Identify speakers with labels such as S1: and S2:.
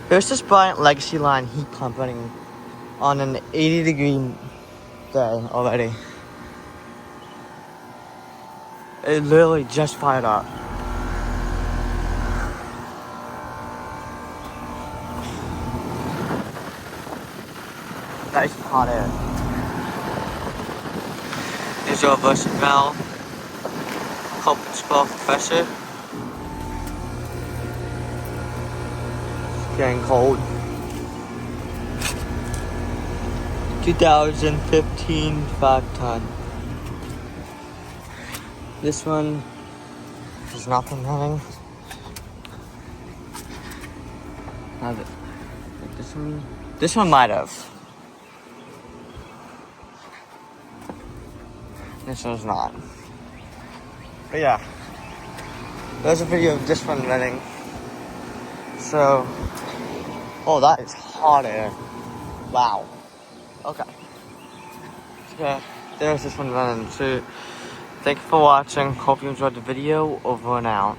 S1: There's this Bryant Legacy line heat pump running on an 80-degree day already. It literally just fired up. Nice hot air. There's your reversing valve. Helping spell pressure. It's getting cold. 2015 5-ton. This one has not been running. Have it. Like this one. This one might have. This one's not. But yeah, there's a video of this one running. So, oh, that is hot air. Wow. Okay. So, there's this one running. So, thank you for watching. Hope you enjoyed the video. Over and out.